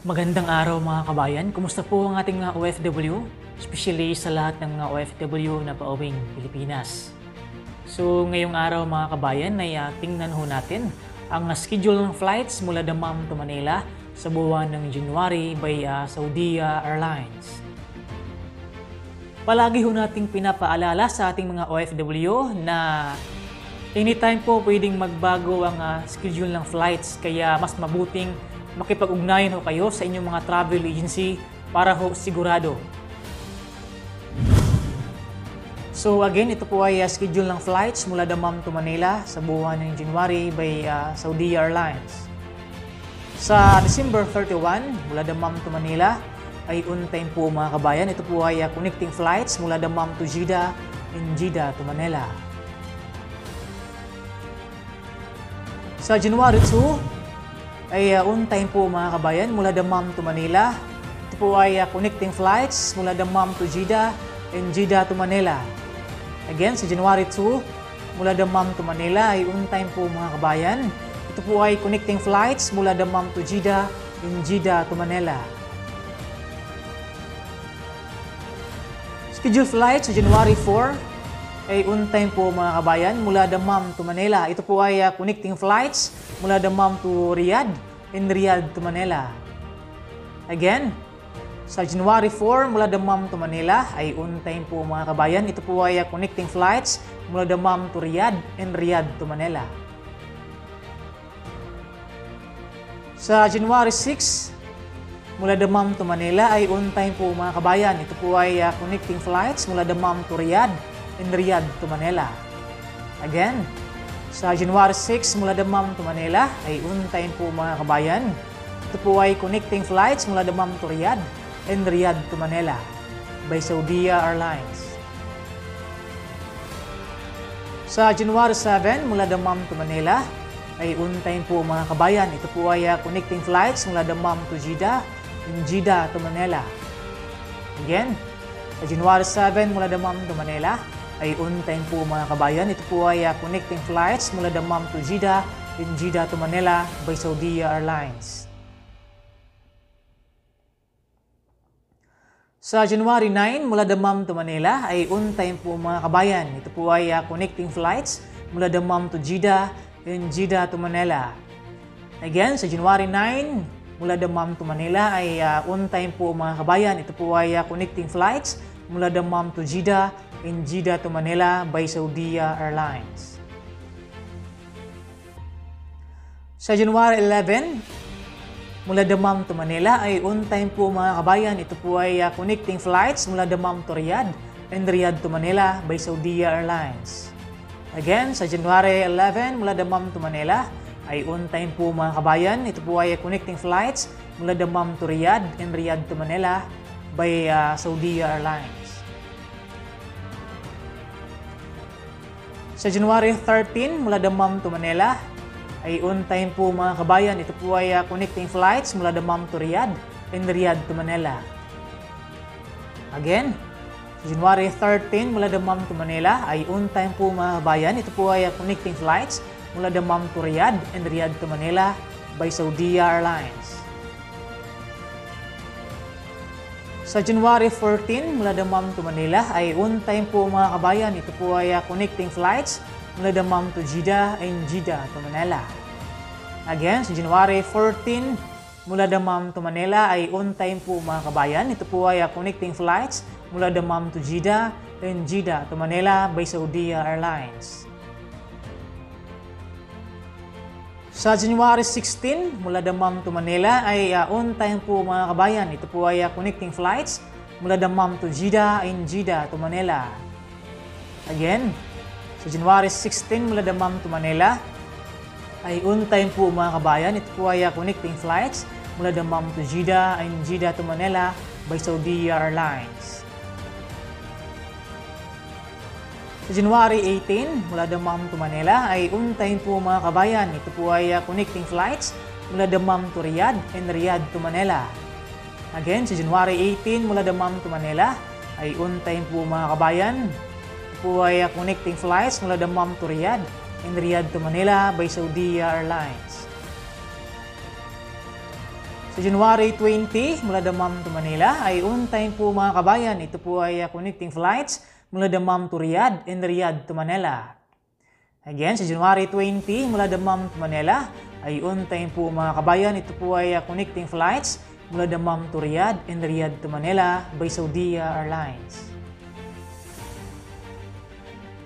Magandang araw mga kabayan. Kumusta po ang ating mga OFW? Especially sa lahat ng mga OFW na pauwing Pilipinas. So ngayong araw mga kabayan ay tingnan ho natin ang schedule ng flights mula Dammam to Manila sa buwan ng January by Saudi Airlines. Palagi ho nating pinapaalala sa ating mga OFW na anytime po pwedeng magbago ang schedule ng flights, kaya mas mabuting makipag-ugnayan ho kayo sa inyong mga travel agency para ho sigurado. So again, ito po ay schedule ng flights mula Dammam to Manila sa buwan ng January by Saudi Airlines. Sa December 31, mula Dammam to Manila ay on time po mga kabayan. Ito po ay connecting flights mula Dammam to Jeddah and Jeddah to Manila. Sa January 2, ay on time po mga kabayan mula Dammam to Manila. Ito po ay connecting flights mula Dammam to Jeddah and Jeddah to Manila. Again, sa January 2, mula Dammam to Manila ay on time po mga kabayan. Ito po ay connecting flights mula Dammam to Jeddah and Jeddah to Manila. Schedule flights sa January 4 ay on time po mga kabayan mula Dammam to Manila. Ito po ay connecting flights mula Dammam to Riyadh and Riyadh to Manila. Again, sa January 4 mula Dammam to Manila ay on time po mga kabayan. Ito po ay connecting flights mula Dammam to Riyadh and Riyadh to Manila. Sa January 6 mula Dammam to Manila ay on time po mga kabayan. Ito po ay connecting flights mula Dammam to Riyadh and Riyadh to Manila. Again, sa January 6 mula Dammam to Manila ay on time po mga kabayan. Ito po ay connecting flights mula Dammam to Riyadh and Riyadh to Manila by Saudi Airlines. Sa January 7 mula Dammam to Manila ay on time po mga kabayan. Ito po ay connecting flights mula Dammam to Jeddah and Jeddah to Manila. Again, sa January 7 mula Dammam to Manila ay on time po mga kabayan. Ito po ay connecting flights mula Dammam to Jeddah and Jeddah to Manila by Saudi Airlines. Sa January 9 mula Dammam to Manila ay on time po mga kabayan. Ito po ay connecting flights mula Dammam to Jeddah and Jeddah to Manila. Again, sa January 9 mula Dammam to Manila ay on time po mga kabayan. Ito po ay connecting flights mula Dammam to Jeddah and Jeddah to Manila by Saudi Airlines. Sa January 11, mula Dammam to Manila ay on time po mga kabayan. Ito po ay connecting flights mula Dammam to Riyadh and Riyadh to Manila by Saudi Airlines. Again, sa January 11, mula Dammam to Manila ay on time po mga kabayan. Ito po ay connecting flights mula Dammam to Riyadh and Riyadh to Manila by Saudi Airlines. Sa January 13, mula Dammam to Manila ay on time po mga kabayan. Ito po ay connecting flights mula Dammam to Riyadh and Riyadh to Manila. Again, sa January 13 mula Dammam to Manila ay on time po mga kabayan. Ito po ay connecting flights mula Dammam to Riyadh and Riyadh to Manila by Saudi Airlines. Sa January 14 mula Dammam to Manila ay on time po mga kabayan. Ito po ay connecting flights mula Dammam to Jeddah and Jeddah to Manila. Again, sa January 14 mula Dammam to Manila ay on time po mga kabayan. Ito po ay connecting flights mula Dammam to Jeddah and Jeddah to Manila by Saudi Airlines. Sa January 16, mula Dammam to Manila ay on time po mga kabayan. Ito po ay connecting flights mula Dammam to Jeddah and Jeddah to Manila. Again, sa January 16 mula Dammam to Manila ay on time po mga kabayan. Ito po ay connecting flights mula Dammam to Jeddah and Jeddah to Manila by Saudi Airlines. Sa January 18, mula Dammam to Manila ay on time po mga kabayan. Ito po ay connecting flights mula Dammam to Riyadh and Riyadh to Manila. Again, sa January 18, mula Dammam to Manila ay on time po mga kabayan. Ito po ay connecting flights mula Dammam to Riyadh and Riyadh to Manila by Saudi Airlines. Sa January 20, mula Dammam to Manila ay on time po mga kabayan. Ito po ay connecting flights mula Dammam to Riyadh and Riyadh to Manila. Again, sa January 20, mula Dammam to Manila ay on time po mga kabayan. Ito po ay connecting flights mula Dammam to Riyadh and Riyadh to Manila by Saudi Airlines.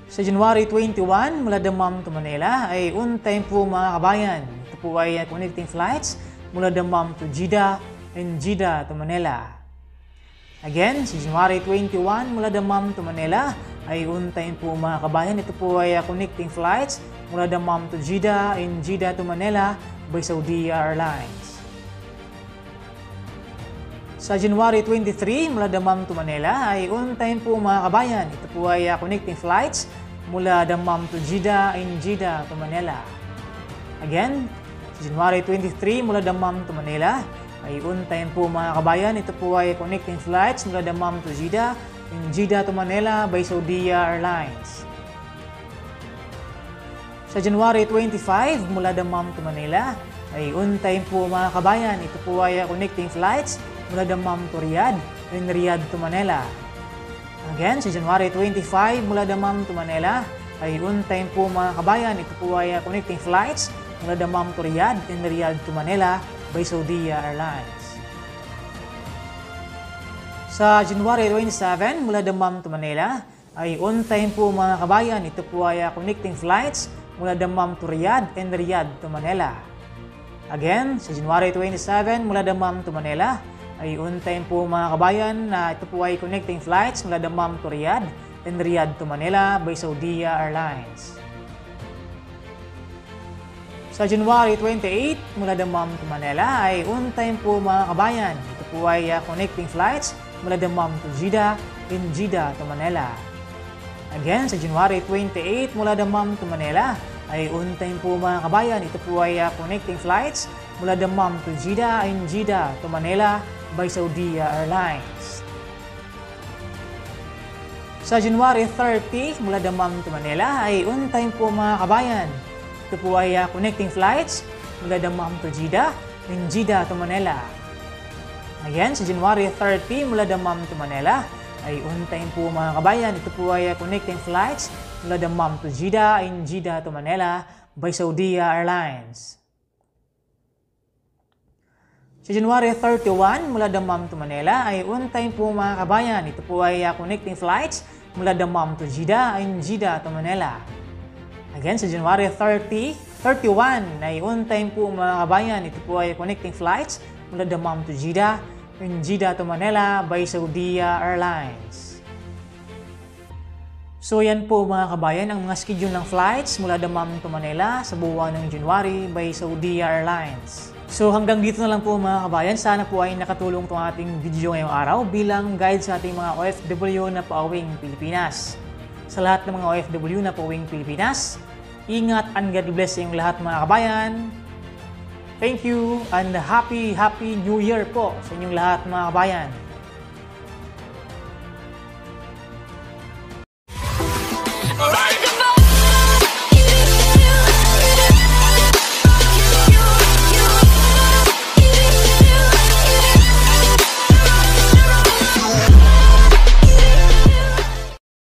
Sa January 21, mula Dammam to Manila ay on time po mga kabayan. Ito po ay connecting flights mula Dammam to Jeddah and Jeddah to Manila. Again, sa January 21, mula Dammam to Manila ay on time po mga kabayan. Ito po ay connecting flights mula Dammam to Jeddah and Jeddah to Manila by Saudi Airlines. Sa January 23, mula Dammam to Manila ay on time po mga kabayan. Ito po ay connecting flights mula Dammam to Jeddah and Jeddah to Manila. Again, sa January 23, mula Dammam to Manila ay on time po mga kabayan. Ito po ay connecting flights mula Dammam to Jeddah and Jeddah to Manila by Saudi Airlines. Sa January 25, mula Dammam to Manila ay on time po mga kabayan. Ito po ay connecting flights mula Dammam to Riyadh and Riyadh to Manila. Again, sa January 25, mula Dammam to Manila ay on time po mga kabayan. Ito po ay connecting flights mula Dammam to Riyadh and Riyadh to Manila by Saudi Airlines. Sa January 27, mula Dammam to Manila ay on time po mga kabayan. Ito po ay connecting flights mula Dammam to Riyadh and Riyadh to Manila. Again, sa January 27, mula Dammam to Manila ay on time po mga kabayan na ito po ay connecting flights mula Dammam to Riyadh and Riyadh to Manila by Saudi Airlines. Sa January 28, mula Dammam to Manila ay on time po mga kabayan. Ito po ay connecting flights mula Dammam to Jeddah and Jeddah to Manila. Again, sa January 28, mula Dammam to Manila ay on time po mga kabayan. Ito po ay connecting flights mula Dammam to Jeddah and Jeddah to Manila by Saudi Airlines. Sa January 30, mula Dammam to Manila ay on time po mga kabayan. Ito po ay connecting flights mula Dammam to Jeddah and Jeddah to Manila. Again, sa January 30, mula Dammam to Manila ay on time po mga kabayan. Ito po ay connecting flights mula Dammam to Jeddah and Jeddah to Manila by Saudi Airlines. Sa January 31, mula Dammam to Manila ay on time po mga kabayan. Ito po ay connecting flights mula Dammam to Jeddah and Jeddah to Manila. Again, sa January 31 ay on time po mga kabayan. Ito po ay connecting flights mula Dammam to Jeddah and Jeddah to Manila by Saudi Airlines. So yan po mga kabayan ang mga schedule ng flights mula Dammam to Manila sa buwan ng January by Saudi Airlines. So hanggang dito na lang po mga kabayan. Sana po ay nakatulong itong ating video ngayong araw bilang guide sa ating mga OFW na pauwing Pilipinas. Sa lahat ng mga OFW na pauwing Pilipinas, ingat and God bless sa inyong lahat mga kabayan. Thank you and Happy New Year po sa inyong lahat mga kabayan.